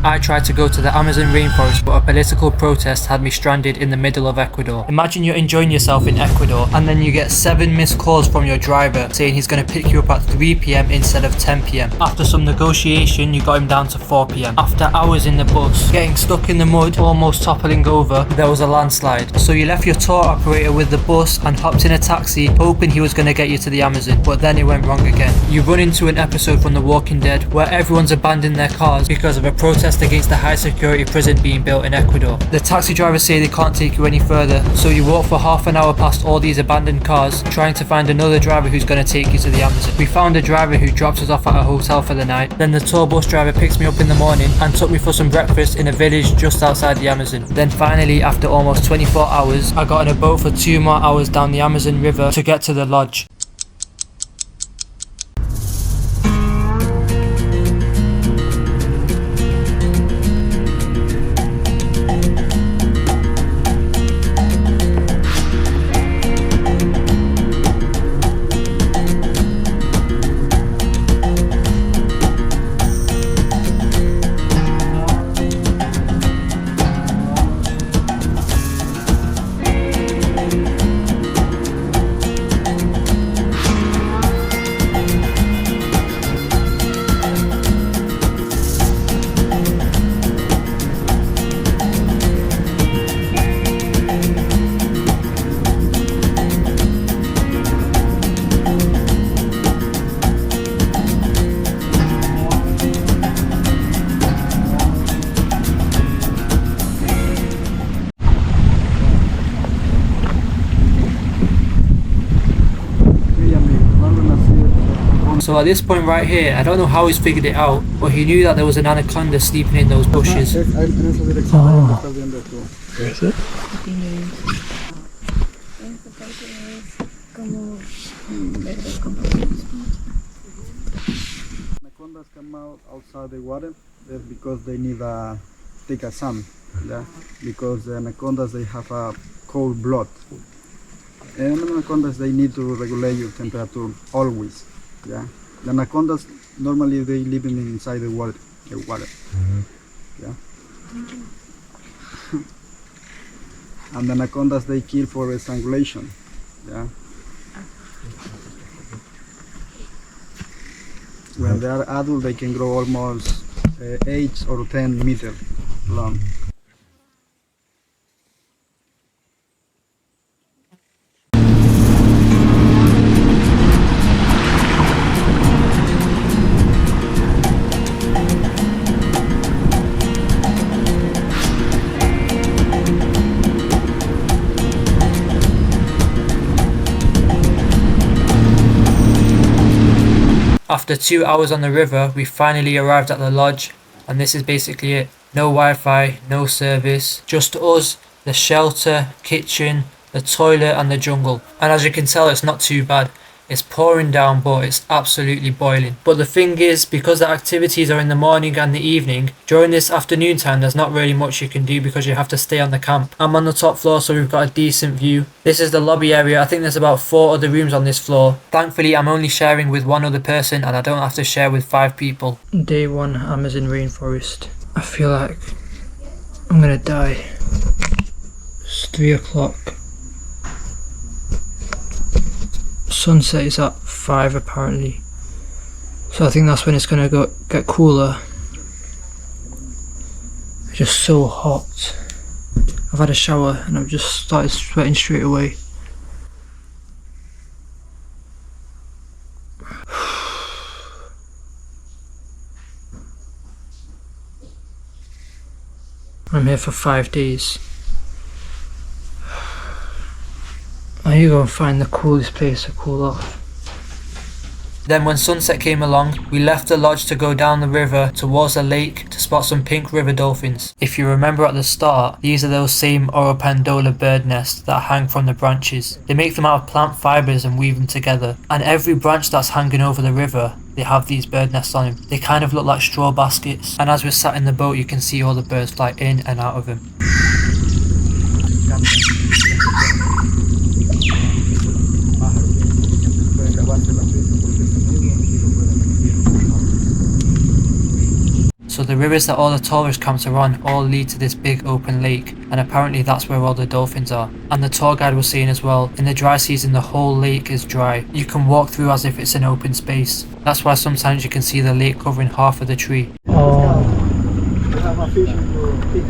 I tried to go to the Amazon rainforest, but a political protest had me stranded in the middle of Ecuador. Imagine you're enjoying yourself in Ecuador and then you get 7 missed calls from your driver saying he's going to pick you up at 3 p.m. instead of 10 p.m. After some negotiation, you got him down to 4 p.m. After hours in the bus, getting stuck in the mud, almost toppling over, there was a landslide. So you left your tour operator with the bus and hopped in a taxi, hoping he was going to get you to the Amazon, but then it went wrong again. You run into an episode from The Walking Dead where everyone's abandoned their cars because of a protest against the high security prison being built in Ecuador. The taxi drivers say they can't take you any further, so you walk for half an hour past all these abandoned cars, trying to find another driver who's going to take you to the Amazon. We found a driver who drops us off at a hotel for the night. Then the tour bus driver picks me up in the morning and took me for some breakfast in a village just outside the Amazon. Then finally, after almost 24 hours, I got on a boat for 2 more hours down the Amazon River to get to the lodge. So at this point right here, I don't know how he's figured it out, but he knew that there was an anaconda sleeping in those bushes. Where is it? Anacondas come out outside the water because they need a take a sun, yeah. Because the anacondas they have a cold blood, and anacondas they need to regulate your temperature always, yeah. The anacondas normally they live inside the water, yeah. And the anacondas they kill for strangulation, yeah. When they are adult, they can grow almost 8 or 10 meters long. After 2 hours on the river, we finally arrived at the lodge, and this is basically it. No Wi-Fi, no service, just us, the shelter, kitchen, the toilet and the jungle. And as you can tell, it's not too bad. It's pouring down, but it's absolutely boiling. But the thing is, because the activities are in the morning and the evening, during this afternoon time there's not really much you can do because you have to stay on the camp. I'm on the top floor, so we've got a decent view. This is the lobby area. I think there's about 4 other rooms on this floor. Thankfully, I'm only sharing with 1 other person and I don't have to share with 5 people. Day 1, Amazon rainforest. I feel like I'm gonna die. It's 3 o'clock. Sunset is at 5 apparently, so I think that's when it's gonna get cooler. It's just so hot. I've had a shower and I've just started sweating straight away. I'm here for 5 days. I need to go and find the coolest place to cool off. Then when sunset came along, we left the lodge to go down the river towards the lake to spot some pink river dolphins. If you remember at the start, these are those same Oropandola bird nests that hang from the branches. They make them out of plant fibres and weave them together. And every branch that's hanging over the river, they have these bird nests on them. They kind of look like straw baskets. And as we're sat in the boat, you can see all the birds fly in and out of them. So the rivers that all the tourist camps are on all lead to this big open lake, and apparently that's where all the dolphins are. And the tour guide was saying as well, in the dry season the whole lake is dry. You can walk through as if it's an open space. That's why sometimes you can see the lake covering half of the tree. Oh. We have a fish to pick.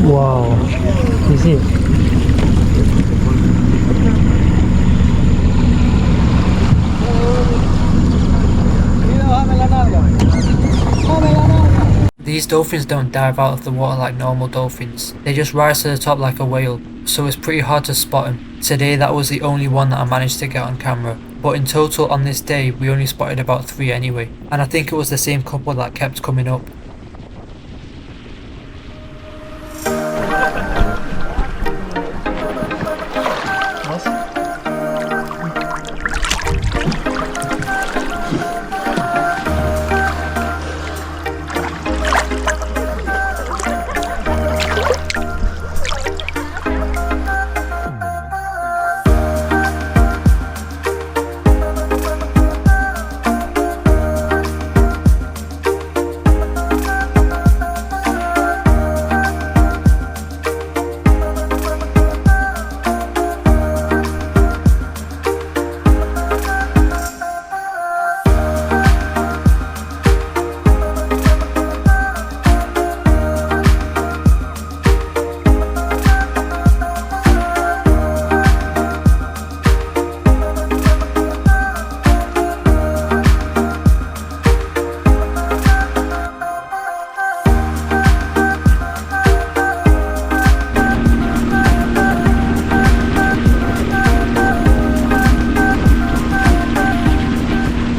Wow. You see it? These dolphins don't dive out of the water like normal dolphins. They just rise to the top like a whale, so it's pretty hard to spot them. Today that was the only one that I managed to get on camera. But in total on this day we only spotted about 3 anyway. And I think it was the same couple that kept coming up.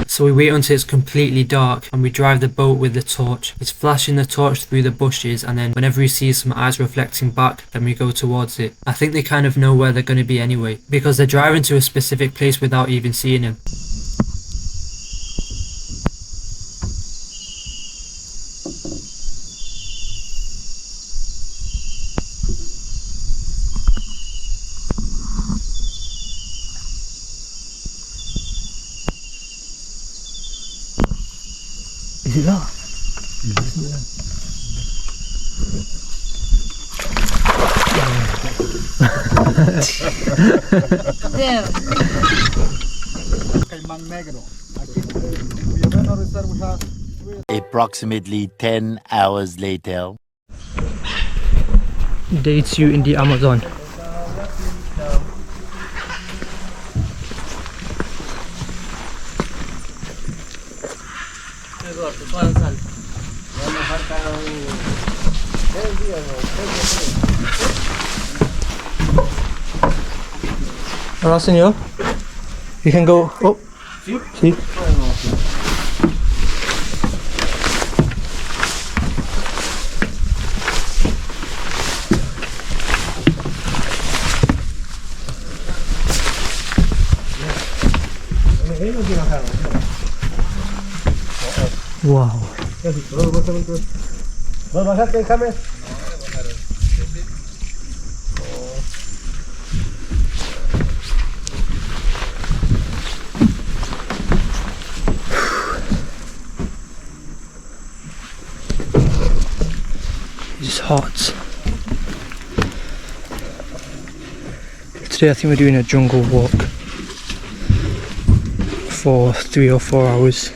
So we wait until it's completely dark and we drive the boat with the torch. It's flashing the torch through the bushes, and then whenever we see some eyes reflecting back, then we go towards it. I think they kind of know where they're going to be anyway, because they're driving to a specific place without even seeing him. Is it that? Caimán negro. Aquí en Cuyabeno Reserve we have Approximately 10 hours later. Day 2 in the Amazon. Hola, señor. You can go up. Sí. Wow. It's hot. Today I think we're doing a jungle walk for 3 or 4 hours.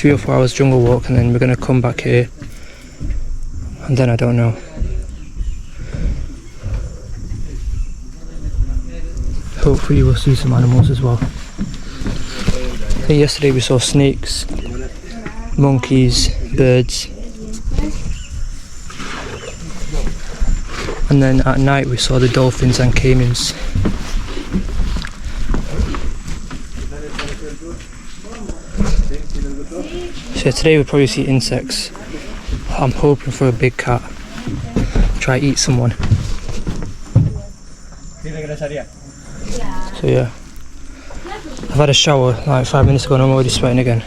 3 or 4 hours jungle walk, and then we're going to come back here, and then I don't know. Hopefully we'll see some animals as well. I think yesterday we saw snakes, monkeys, birds, and then at night we saw the dolphins and caimans. So today we'll probably see insects. I'm hoping for a big cat. Try to eat someone. So yeah, I've had a shower like 5 minutes ago and I'm already sweating again.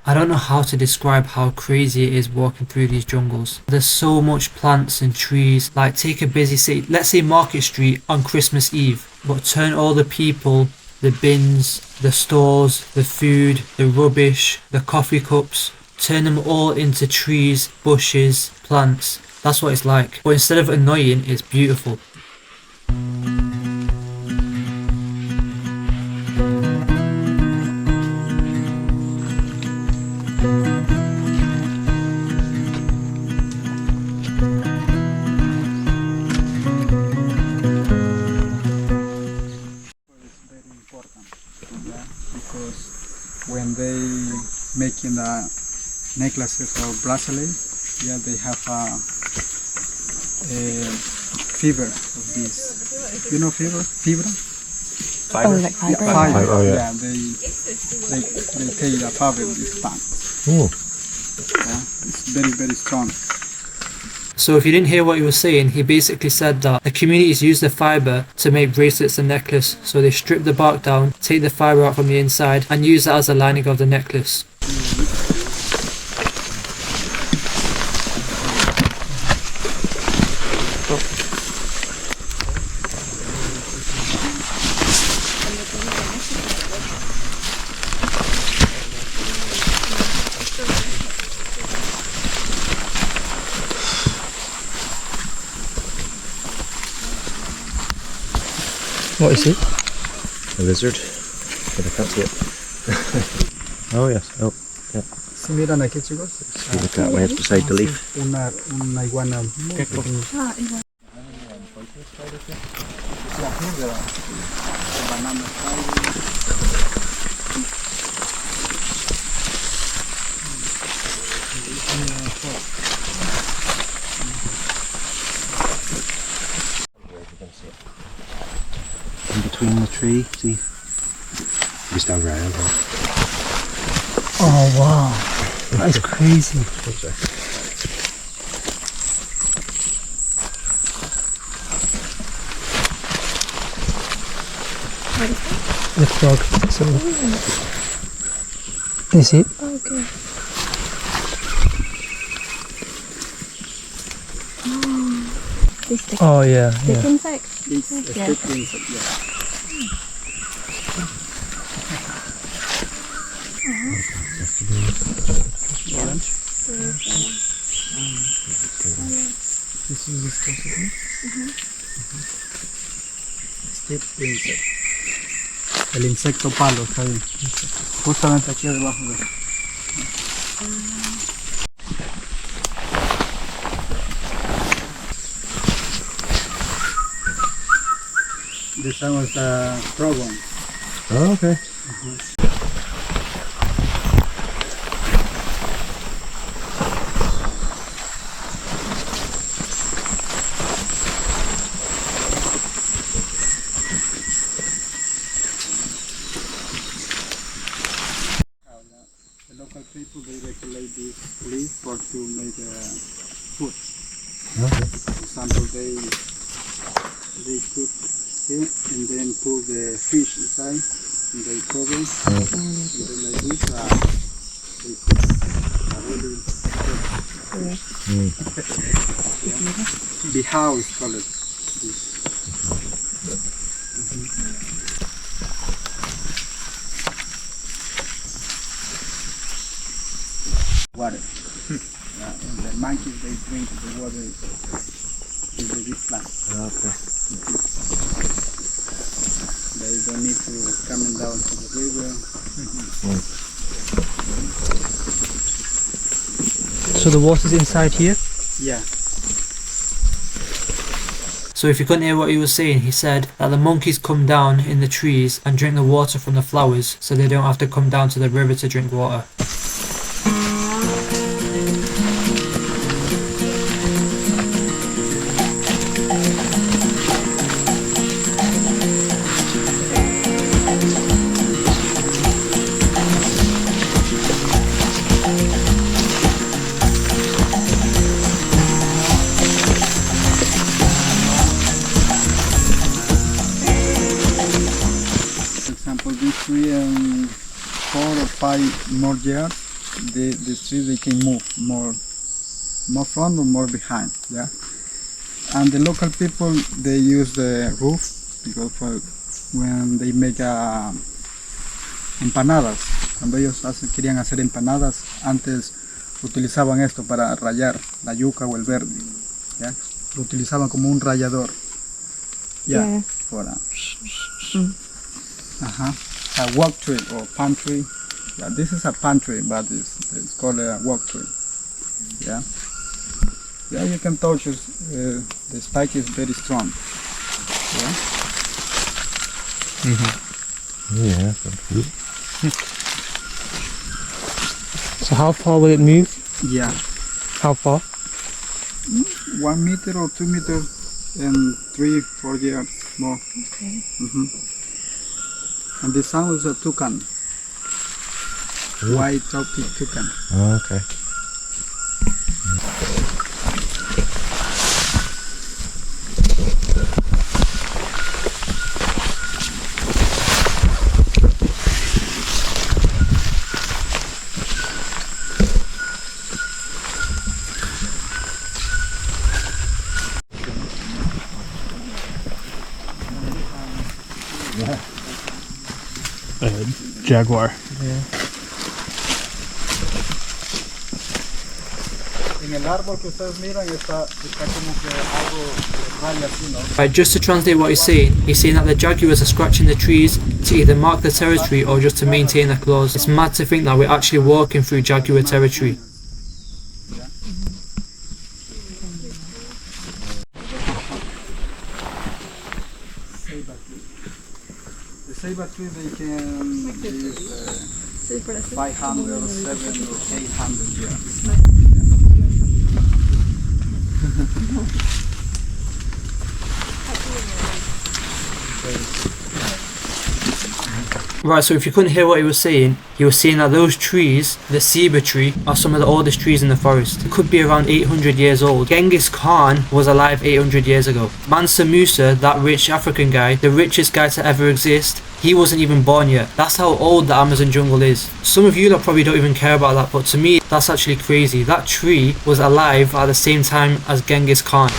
I I don't know how to describe how crazy it is walking through these jungles. There's so much plants and trees. Like, take a busy city, let's say Market Street on Christmas Eve, but turn all the people, the bins, the stores, the food, the rubbish, the coffee cups, turn them all into trees, bushes, plants. That's what it's like. But instead of annoying, it's beautiful. It's very important, yeah, because when they making necklaces or bracelets, yeah, they have a fever of this. You know fever? Oh, like Yeah, fiber. fiber. Oh, yeah. Yeah, they take the fiber of this plant. Ooh. Yeah, it's very very strong. So if you didn't hear what he was saying, he basically said that the communities use the fibre to make bracelets and necklace. So they strip the bark down, take the fibre out from the inside and use that as the lining of the necklace. What is it? A lizard. But I can't see it. Oh yes. Oh, Si miran aquí, chicos, you look that way. It's beside the leaf. una iguana muy pequeña. Ah, igual. In between the tree. See. You stand right on here. Oh wow, that is crazy. The frog. So, you see it? Okay. They stick, Oh yeah, stick insect. It's a Yeah. stick insect, yeah. This is the specimen. Stick insect. El insecto palo está ahí. Justamente aquí debajo de. This one was the frog one. Oh, okay. The local people they regulate this leaf for to make food. Okay. For example, they cook here and then put the fish inside and they cover it and then like this they cook. Really good. Yeah. Bihao is called this. Water. And the monkeys they drink the water with this plant. Okay. They don't need to come down to the river. So the water's inside here? Yeah. So if you couldn't hear what he was saying, he said that the monkeys come down in the trees and drink the water from the flowers so they don't have to come down to the river to drink water. For example, this tree 4 or 5 more years the trees they can move more front or more behind. Yeah. And the local people they use the roof because for when they make empanadas, cuando ellos querían hacer empanadas, antes utilizaban esto para rallar la yuca o el verde, ¿ya? Lo utilizaban como un rallador, ya, Yeah. para, a walk tree or palm tree. Yeah, this is a palm tree, but it's called a walk tree. Yeah, yeah, you can touch it. The spike is very strong. Yeah. Yeah. So how far will it move? Yeah. How far? 1 meter or 2 meters and 3-4 yards more. Okay. And the sound is a toucan. White tropic toucan. Oh, okay. Jaguar. En el árbol que ustedes miran está como que algo raya así, ¿no? Right, just to translate what he's saying that the jaguars are scratching the trees to either mark the territory or just to maintain their claws. It's mad to think that we're actually walking through jaguar territory. The saber tree they can live 500 or 700 or 800 years. Right, so if you couldn't hear what he was saying that those trees, the ceiba tree, are some of the oldest trees in the forest. It could be around 800 years old. Genghis Khan was alive 800 years ago. Mansa Musa, that rich African guy, the richest guy to ever exist, he wasn't even born yet. That's how old the Amazon jungle is. Some of you lot probably don't even care about that, but to me, that's actually crazy. That tree was alive at the same time as Genghis Khan.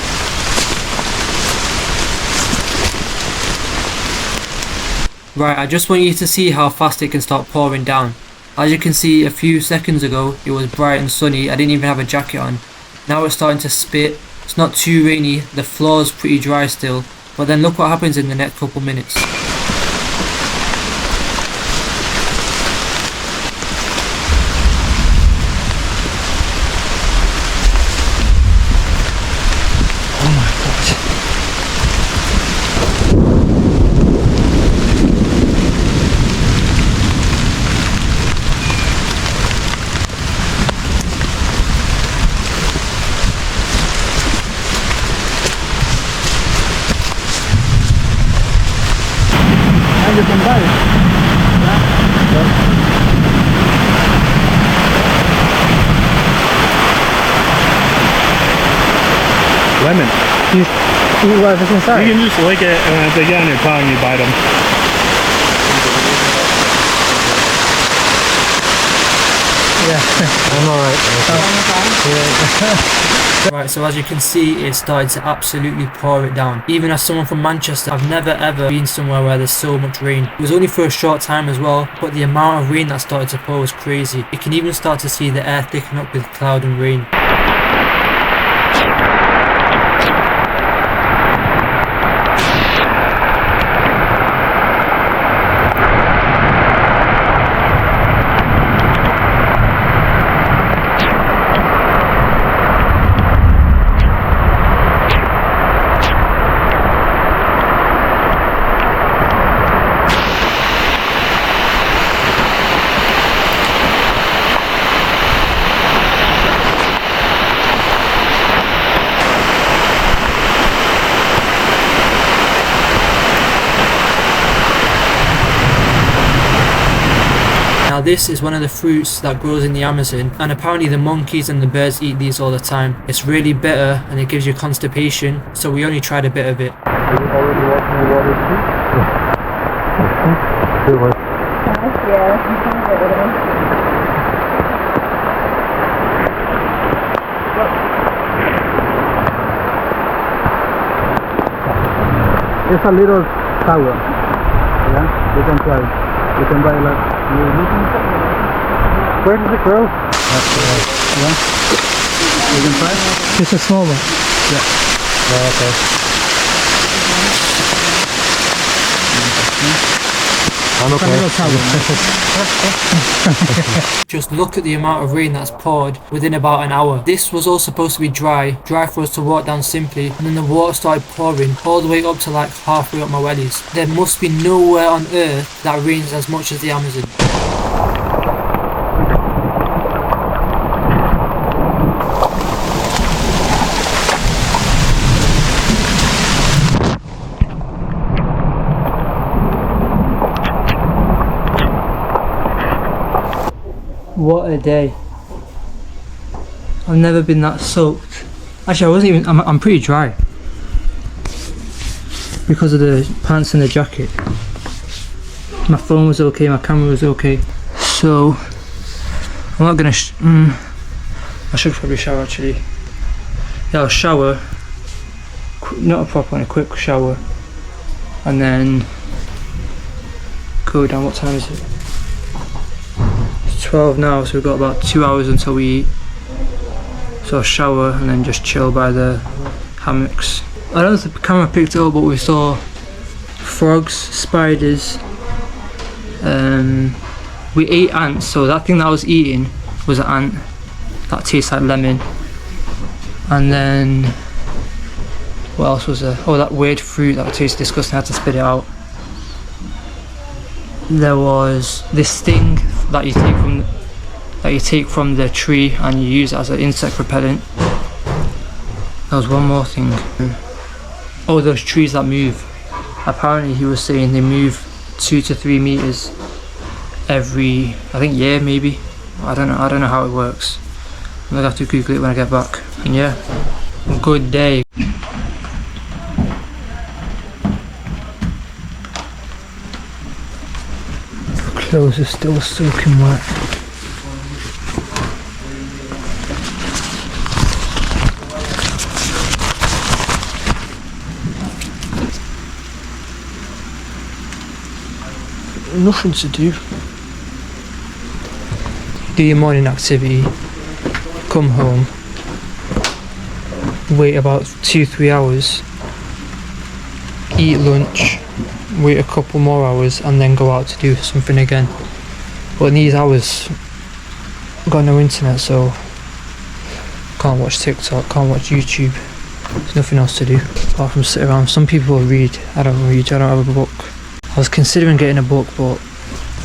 Right, I just want you to see how fast it can start pouring down. As you can see, a few seconds ago, it was bright and sunny. I didn't even have a jacket on. Now it's starting to spit. It's not too rainy. The floor's pretty dry still. But then look what happens in the next couple minutes. You can buy it. Lemon. Eat whatever's inside. You can just lick it and if they get on your tongue, you bite them. I'm alright. Right, so as you can see, it started to absolutely pour it down. Even as someone from Manchester, I've never ever been somewhere where there's so much rain. It was only for a short time as well, but the amount of rain that started to pour was crazy. You can even start to see the air thicken up with cloud and rain. Now this is one of the fruits that grows in the Amazon, and apparently the monkeys and the birds eat these all the time. It's really bitter and it gives you constipation, so we only tried a bit of it. It's a little sour. Yeah, you can try it. You can buy like you looking. Where does it grow? Yeah. You can try it. It's a small one. Oh, okay. I'm okay. Just look at the amount of rain that's poured within about an hour. This was all supposed to be dry for us to walk down simply, and then the water started pouring all the way up to like halfway up my wellies. There must be nowhere on earth that rains as much as the Amazon. What a day. I've never been that soaked. Actually, I wasn't even, I'm pretty dry. Because of the pants and the jacket. My phone was okay, my camera was okay. So, I'm not gonna, I should probably shower actually. Yeah, I'll shower. Not a proper one, a quick shower. And then go down, what time is it? 12 now, so we've got about 2 hours until we eat. So I'll shower and then just chill by the hammocks. I don't know if the camera picked it up, but we saw frogs, spiders. We ate ants, so that thing that I was eating was an ant that tastes like lemon. And then what else was there? Oh, that weird fruit that tastes disgusting, I had to spit it out. There was this thing that you take from the tree and you use it as an insect repellent. There was one more thing. Oh, those trees that move. Apparently he was saying they move 2 to 3 meters every, I think, year maybe. I don't know how it works. I'm gonna have to Google it when I get back. And yeah, good day. Clothes are still soaking wet. Nothing to do. Do your morning activity, come home, wait about 2-3 hours, eat lunch, wait a couple more hours and then go out to do something again. But in these hours, I've got no internet, so can't watch TikTok, can't watch YouTube. There's nothing else to do apart from sit around. Some people read. I don't read, I don't have a book. I was considering getting a book, but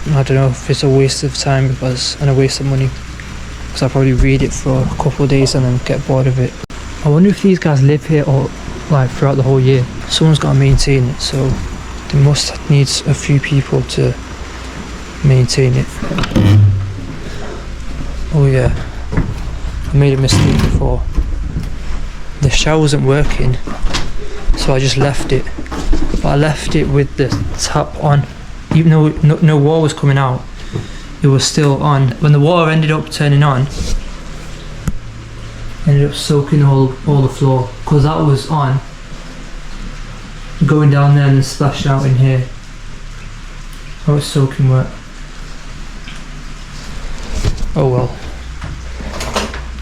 I don't know if it's a waste of time and a waste of money, because I'll probably read it for a couple of days and then get bored of it. I wonder if these guys live here or like throughout the whole year. Someone's got to maintain it, so they must need a few people to maintain it. Oh yeah, I made a mistake before. The shower wasn't working, so I just left it. But I left it with the tap on. Even though no water was coming out, it was still on. When the water ended up turning on, ended up soaking all the floor, because that was on, going down there and then splashing out in here. I was soaking wet. Oh well,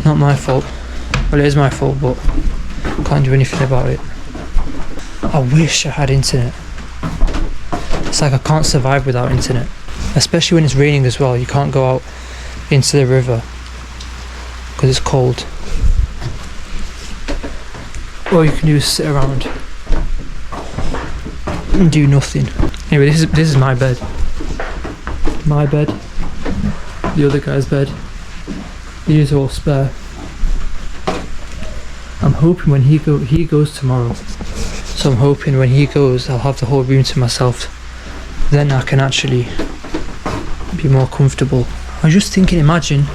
not my fault. Well, it is my fault, but can't do anything about it. I wish I had internet. It's like I can't survive without internet, especially when it's raining as well. You can't go out into the river because it's cold. All you can do is sit around and do nothing. Anyway, this is my bed. My bed. The other guy's bed. These are all spare. I'm hoping when he goes tomorrow. So I'm hoping when he goes, I'll have the whole room to myself. Then I can actually be more comfortable. I was just thinking, imagine.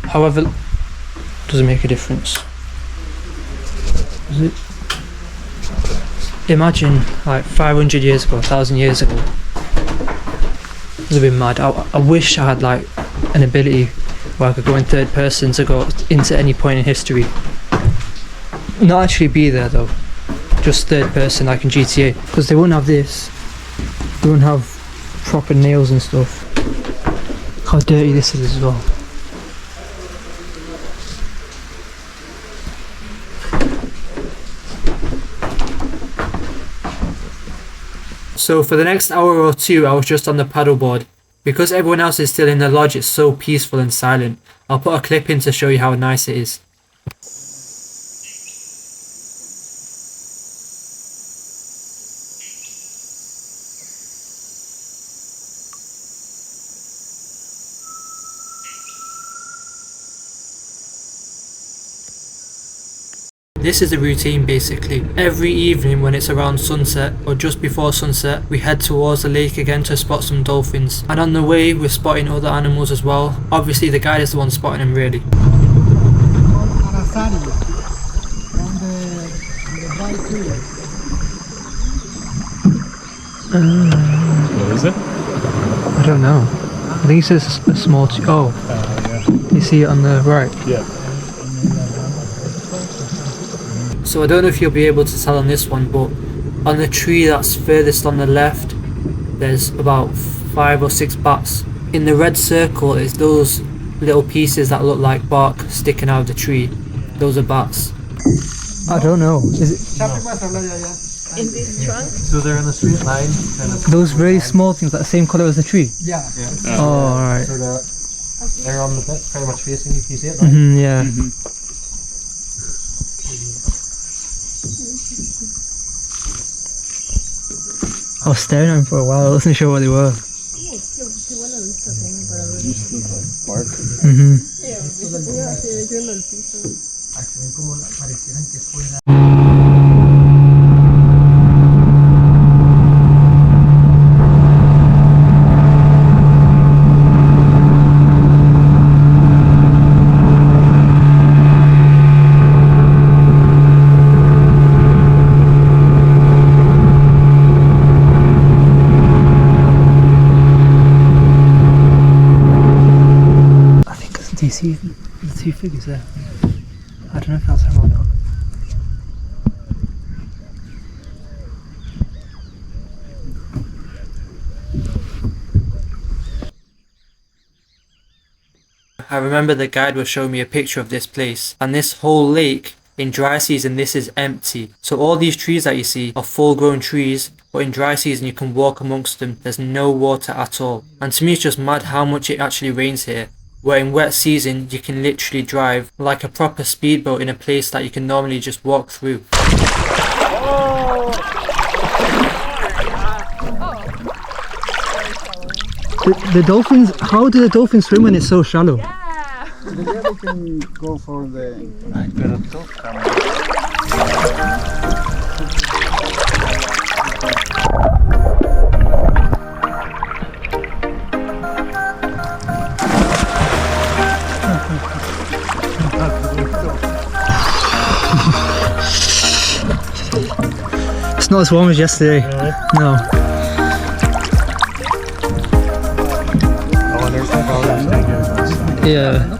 However, doesn't make a difference. Does it? Imagine like 500 years ago, 1,000 years ago. It would have been mad. I wish I had like an ability where I could go in third person to go into any point in history. Not actually be there though, just third person like in GTA, because they won't have this. They won't have proper nails and stuff. How dirty this is as well. So for the next hour or two I was just on the paddleboard. Because everyone else is still in the lodge, it's so peaceful and silent. I'll put a clip in to show you how nice it is. This is a routine basically. Every evening when it's around sunset or just before sunset, we head towards the lake again to spot some dolphins. And on the way, we're spotting other animals as well. Obviously the guide is the one spotting them really. What is it? I don't know. I think it says a small Yeah. you see it on the right? Yeah. So I don't know if you'll be able to tell on this one, but on the tree that's furthest on the left, there's about 5 or 6 bats. In the red circle is those little pieces that look like bark sticking out of the tree. Those are bats. I don't know. Is it In this trunk? So they're in the straight line, kind of. those very small things, that the same colour as the tree? Yeah. Oh, alright. So they're on the pit, pretty much facing you. Can you see it? Right? Yeah. I was staring at them for a while. I wasn't sure what they were. Bark. Do you see the 2 figures there? I don't know if that's him or not. I remember the guide was showing me a picture of this place, and this whole lake, in dry season this is empty. So all these trees that you see are full grown trees, but in dry season you can walk amongst them, there's no water at all. And to me it's just mad how much it actually rains here. Where in wet season you can literally drive like a proper speedboat in a place that you can normally just walk through. The dolphins, how do the dolphins swim when it's so shallow? Yeah, they can go for the. It's not as warm as yesterday. Really? No. Oh, there's that dog. Yeah.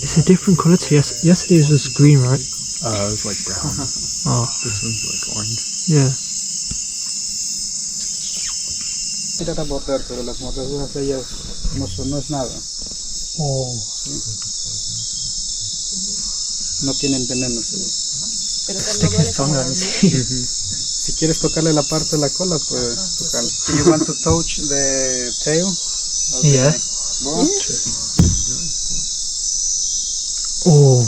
It's a different colour to yesterday's was green, right? It was like brown. Oh, This one's like orange. yeah. Era morder, pero las mordeduras de ellas no es nada. Oh. No tienen veneno. Son Si quieres tocarle la parte de la cola, puedes tocarle. You want to touch the tail? of the Yeah. boa? Oh.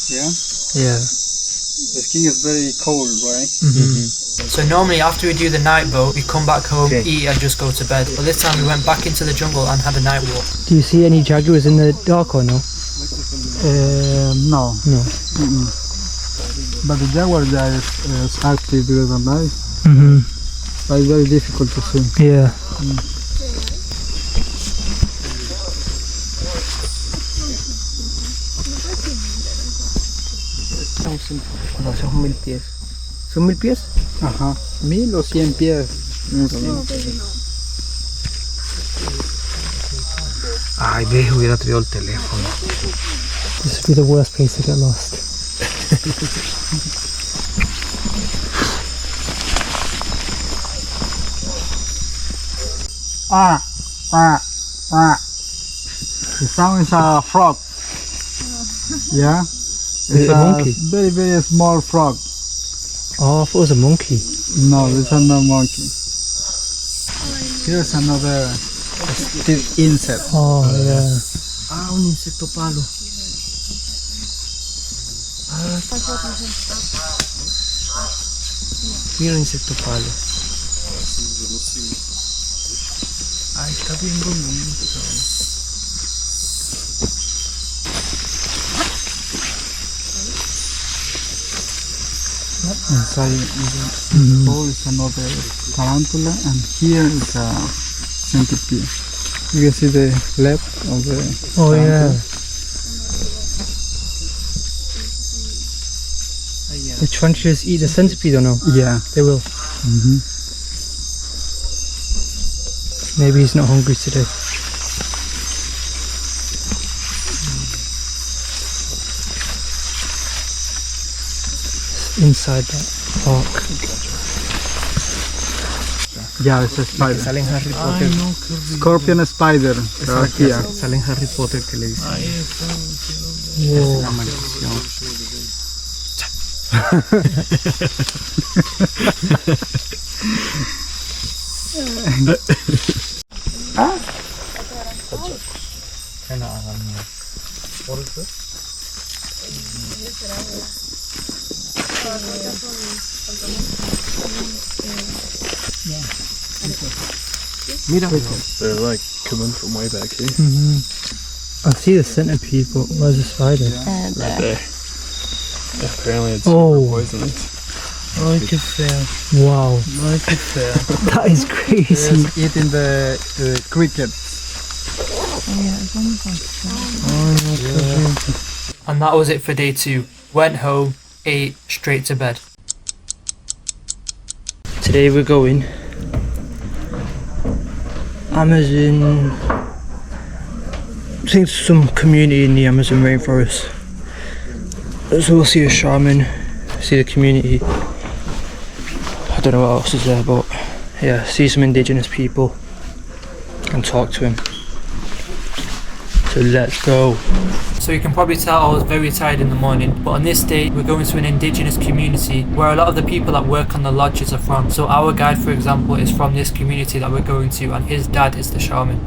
Yeah. Yeah. The skin is very cold, right? So normally after we do the night boat, we come back home, eat and just go to bed. But this time we went back into the jungle and had a night walk. Do you see any jaguars in the dark or no? No. No. But the jaguar there is active during the night. But it's very difficult to see. Yeah. No, son 1000 pies. ¿Son 1000 pies? Ajá. 1000 o 100 pies. Ay, ve, hubiera traído el teléfono. This would be the worst place to get lost. The sound is a frog. Yeah. it a monkey? Very, very small frog. Oh, I thought it was a monkey. No, this is not monkey. Here's another insect. Oh, yeah. Ah, un insecto palo. Mira un insecto palo. Ay, está bien bonito. Inside the bowl is another tarantula, and here is a centipede. You can see the left of the Oh, tarantula. yeah. The tarantulas eat the centipede or no? Yeah. They will. Maybe he's not hungry today. Inside that park. Yeah, it's a spider. Salen Harry Potter. Scorpion spider. Right here. Salen Harry Potter que le dicen. La maldición. Mira. They're like coming from way back here. I see the centipede, but where's the spider? Right there. Apparently it's Oh. poisonous. Ay, qué feo. Wow. Ay, qué feo. That is crazy. It's eating the crickets. And that was it for day 2. Went home, ate, straight to bed. Today we're going Amazon, I think some community in the Amazon rainforest. So we'll see a shaman, see the community. I don't know what else is there, but yeah, see some indigenous people and talk to him. So let's go. So you can probably tell I was very tired in the morning, but on this day we're going to an indigenous community where a lot of the people that work on the lodges are from. So our guide, for example, is from this community that we're going to, and his dad is the shaman.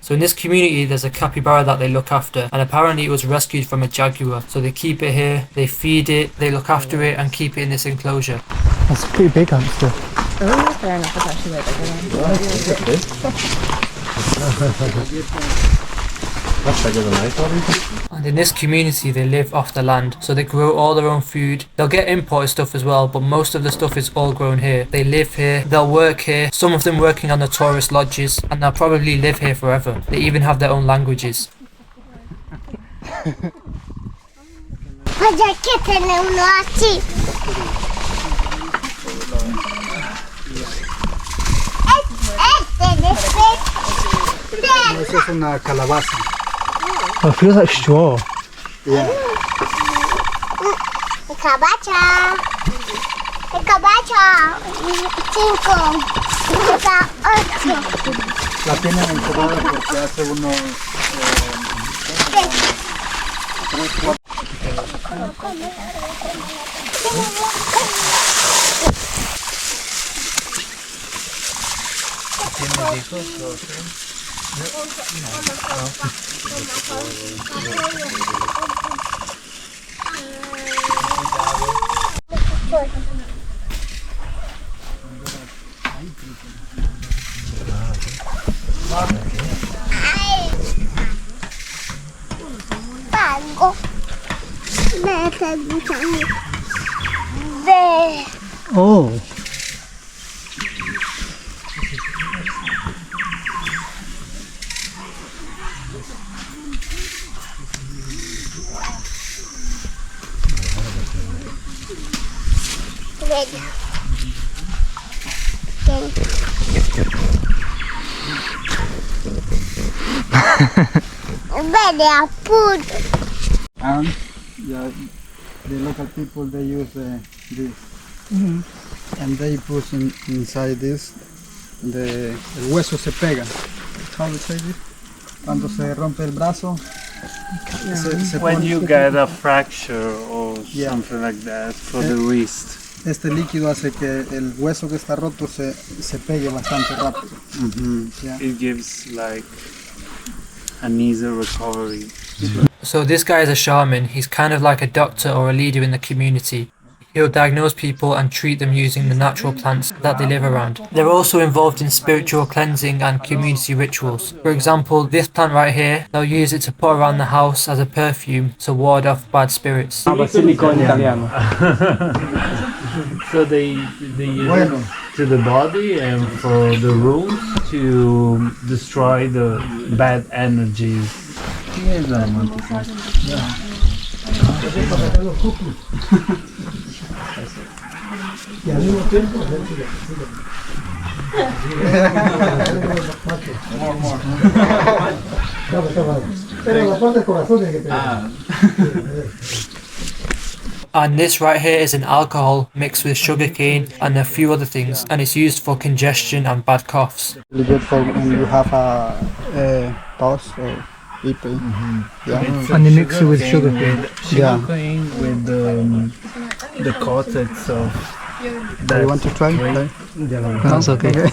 So in this community there's a capybara that they look after, and apparently it was rescued from a jaguar. So they keep it here, they feed it, they look after it and keep it in this enclosure. That's a pretty big hamster. Oh, fair enough. It's actually way bigger than Much bigger than I thought. And in this community they live off the land, so they grow all their own food. They'll get imported stuff as well, but most of the stuff is all grown here. They live here, they'll work here, some of them working on the tourist lodges, and they'll probably live here forever. They even have their own languages. This is una calabaza. Oh, it feels like straw. Yeah. Cabacha. Cabacha. 5. La tienen encerrada porque hace unos 3, 4. Bago. Be. Oh. Better food. And yeah, the local people they use this, and they put inside this el hueso se pega. How to say this? Cuando se rompe el brazo, se When pone you get a fracture or Yeah. something like that for the wrist. este líquido hace que el hueso que está roto se pegue bastante rápido. Yeah. It gives like an easy recovery. So this guy is a shaman. He's kind of like a doctor or a leader in the community. He'll diagnose people and treat them using the natural plants that they live around. They're also involved in spiritual cleansing and community rituals. For example, this plant right here, they'll use it to put around the house as a perfume to ward off bad spirits. So they use it to the body and for the rooms to destroy the bad energies. And this right here is an alcohol mixed with sugarcane and a few other things, and it's used for congestion and bad coughs. Really good for when you have a tos or EP. Yeah. And they mix it with sugarcane. Yeah. Sugarcane with the cortex of Do you want to try? That's okay.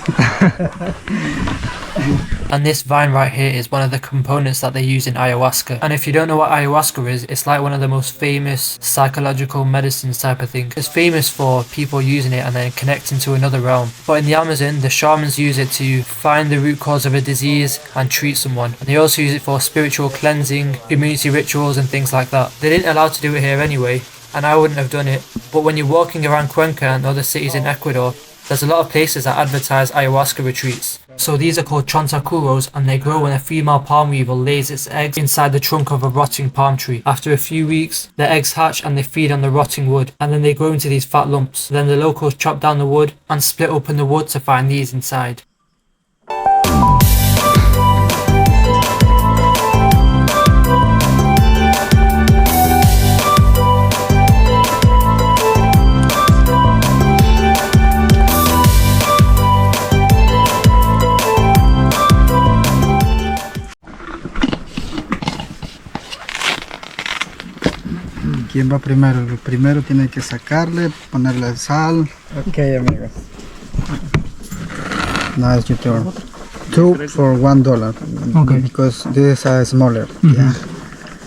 And this vine right here is one of the components that they use in ayahuasca. And if you don't know what ayahuasca is, it's like one of the most famous psychological medicines type of thing. It's famous for people using it and then connecting to another realm. But in the Amazon, the shamans use it to find the root cause of a disease and treat someone. And they also use it for spiritual cleansing, community rituals and things like that. They didn't allow to do it here anyway, and I wouldn't have done it. But when you're walking around Cuenca and other cities in Ecuador, there's a lot of places that advertise ayahuasca retreats. So these are called chantacuros, and they grow when a female palm weevil lays its eggs inside the trunk of a rotting palm tree. After a few weeks, the eggs hatch and they feed on the rotting wood, and then they grow into these fat lumps. Then the locals chop down the wood and split open the wood to find these inside. ¿Quién va primero? El primero tiene que sacarle, ponerle sal. Okay, amigos. Now it's your turn. 2 for $1. Okay. Because this is smaller. Yeah.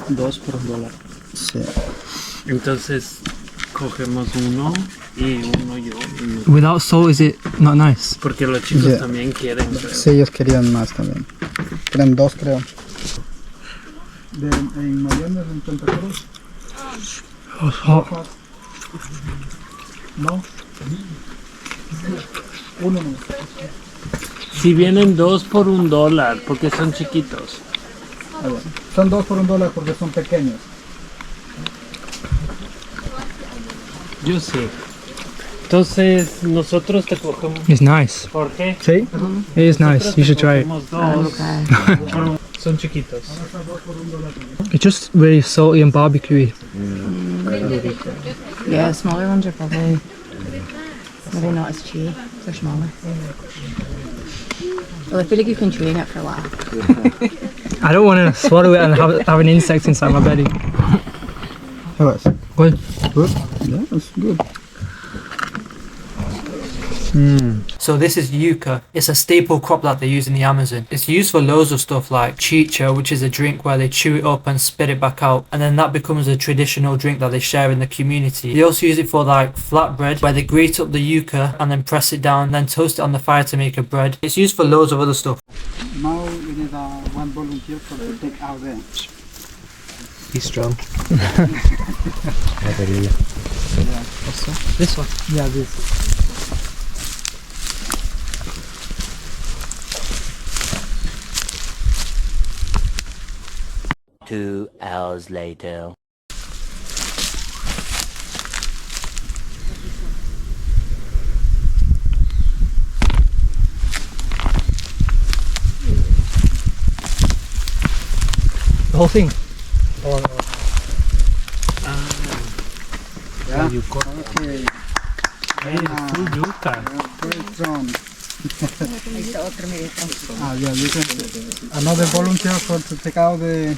2 por $1. Sí. Entonces cogemos uno y uno yo. Without salt, is it not nice? Porque los chicos también quieren. Creo. Sí, ellos querían más también. Quieren 2, creo. ¿En mayonesa en chantacuros? Oh, it's hot. No. Uno no. Si vienen 2 por $1 porque son chiquitos. A ver, son 2 por $1 porque son pequeños. Yo sé. Entonces nosotros te cogemos. It's nice. ¿Por qué? See? It is nice. You should try it. Dos. Son chiquitos. It's just really salty and barbecuey. Yeah, smaller ones are probably maybe not as chewy. They're smaller. Well, I feel like you can chew it for a while. I don't want to swallow it and have an insect inside my belly. How was it? Good. Good? Yeah, it's good. So this is yucca. It's a staple crop that they use in the Amazon. It's used for loads of stuff like chicha, which is a drink where they chew it up and spit it back out, and then that becomes a traditional drink that they share in the community. They also use it for like flatbread, where they grate up the yucca and then press it down, then toast it on the fire to make a bread. It's used for loads of other stuff. Now we need one volunteer to take out there. He's strong. This one. Yeah, this. 2 hours later. The whole thing. Yeah. You got Okay. full yucca. Very strong. Yeah, you can. Another volunteer to take out the.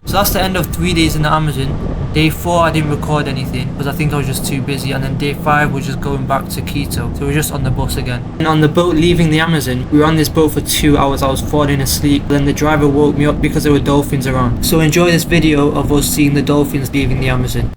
So that's the end of 3 days in the Amazon. Day 4 I didn't record anything because I think I was just too busy, and then day 5 we're just going back to Quito, so we're just on the bus again. And on the boat leaving the Amazon, we were on this boat for 2 hours. I was falling asleep, then the driver woke me up because there were dolphins around. So enjoy this video of us seeing the dolphins leaving the Amazon.